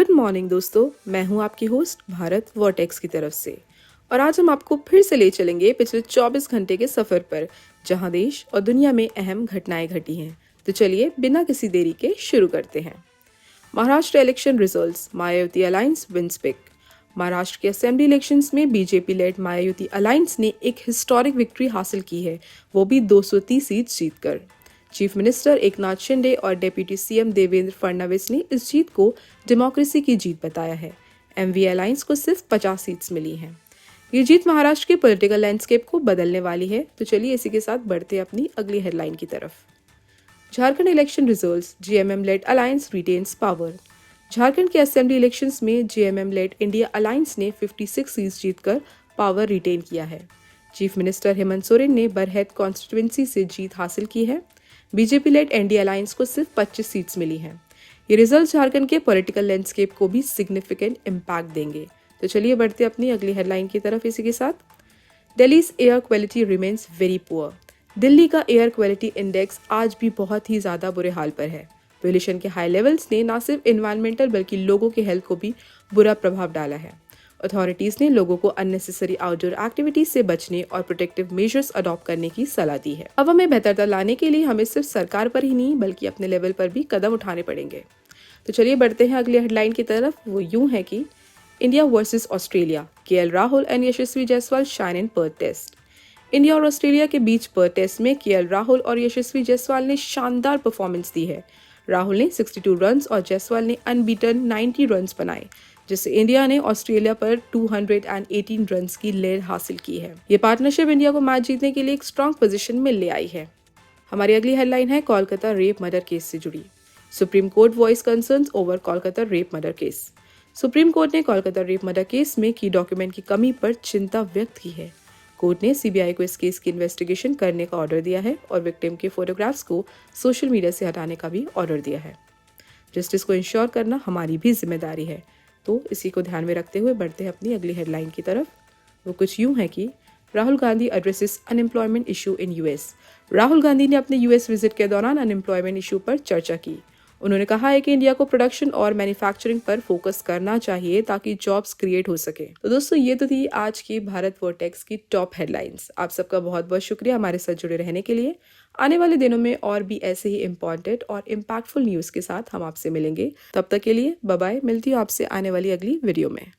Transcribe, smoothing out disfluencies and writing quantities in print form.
Good morning दोस्तों, मैं हूं आपकी होस्ट भारत वर्टेक्स की तरफ से। और आज हम आपको फिर से ले चलेंगे पिछले 24 घंटे के सफर पर, जहां देश और दुनिया में अहम घटनाएं घटी हैं। तो चलिए बिना किसी देरी के शुरू करते हैं। Maharashtra election results, Mayawati alliance wins big. Maharashtra के असेंबली इलेक्शंस में बीजेपी लेड मायावती अलायंस ने एक हिस्टोरिक विक्ट्री हासिल की है, वो भी 230 सीट जीतकर। चीफ मिनिस्टर एकनाथ शिंदे और डेप्यूटी सीएम देवेंद्र फडणवीस ने इस जीत को डेमोक्रेसी की जीत बताया है। एमवी अलायंस को सिर्फ 50 सीट्स मिली हैं। ये जीत महाराष्ट्र के पॉलिटिकल लैंडस्केप को बदलने वाली है। तो चलिए इसी के साथ बढ़ते हैं अपनी अगली हेडलाइन की तरफ। Jharkhand election results, JMM led alliance retains power. Jharkhand के असेंबली इलेक्शंस में जीएमएम लेड इंडिया अलायंस ने 56 सीट्स जीतकर पावर रिटेन किया है। चीफ मिनिस्टर हेमंत सोरेन ने बरहेत कॉन्स्टिट्यूएंसी से जीत हासिल की है। बीजेपी लेड एनडीए अलायंस को सिर्फ 25 सीट्स मिली हैं। ये रिजल्ट झारखंड के पॉलिटिकल लैंडस्केप को भी सिग्निफिकेंट इम्पैक्ट देंगे। तो चलिए बढ़ते अपनी अगली हेडलाइन की तरफ इसी के साथ। Delhi's air quality remains very poor. Delhi का एयर क्वालिटी इंडेक्स आज भी बहुत ही ज़्यादा बुरे हाल पर है। पोल्यूशन के हाई लेवल्स ने न सिर्फ एनवायरमेंटल बल्कि लोगों के हेल्थ को भी बुरा प्रभाव डाला है। अथॉरिटीज़ ने लोगों को अननेसेसरी आउटडोर एक्टिविटीज से बचने और प्रोटेक्टिव मेजर्स अडॉप्ट करने की सलाह दी है। अब हमें बेहतरता लाने के लिए हमें सिर्फ सरकार पर ही नहीं बल्कि अपने लेवल पर भी कदम उठाने पड़ेंगे। तो चलिए बढ़ते हैं अगली हेडलाइन की तरफ। वो यूं है कि India versus Australia, KL Rahul and Yashasvi Jaiswal shine in Perth test. India और ऑस्ट्रेलिया के बीच पर्थ टेस्ट में केएल राहुल और यशस्वी जायसवाल ने शानदार परफॉर्मेंस दी है। राहुल ने 62 रन्स और जायसवाल ने अनबीटन 90 रन्स बनाए, जिससे इंडिया ने ऑस्ट्रेलिया पर 218 रन्स की लीड हासिल की है। ये पार्टनरशिप इंडिया को मैच जीतने के लिए एक स्ट्रॉन्ग पोजीशन में ले आई है। हमारी अगली हेडलाइन है कोलकाता रेप मर्डर केस से जुड़ी। Supreme court voice concerns over Kolkata rape murder case. Supreme court ने कोलकाता रेप मर्डर केस में की डॉक्यूमेंट की कमी पर चिंता व्यक्त की है। कोर्ट ने सीबीआई को इस केस की इन्वेस्टिगेशन करने का ऑर्डर दिया है और विक्टिम के फोटोग्राफ्स को सोशल मीडिया से हटाने का भी ऑर्डर दिया है। जस्टिस को इंश्योर करना हमारी भी जिम्मेदारी है। तो इसी को ध्यान में रखते हुए बढ़ते हैं अपनी अगली हेडलाइन की तरफ। वो कुछ यूं है कि Rahul Gandhi addresses unemployment issue in US. Rahul Gandhi ने अपने यूएस विजिट के दौरान अनएम्प्लॉयमेंट इशू पर चर्चा की। उन्होंने कहा है कि इंडिया को प्रोडक्शन और मैन्युफैक्चरिंग पर फोकस करना चाहिए ताकि जॉब्स क्रिएट हो सके। तो दोस्तों ये तो थी आज की भारत वर्टेक्स की टॉप हेडलाइंस। आप सबका बहुत बहुत शुक्रिया हमारे साथ जुड़े रहने के लिए। आने वाले दिनों में और भी ऐसे ही इम्पोर्टेंट और इम्पैक्टफुल न्यूज़ के साथ हम आपसे मिलेंगे। तब तक के लिए बाय बाय। मिलती हूँ आपसे आने वाली अगली वीडियो में।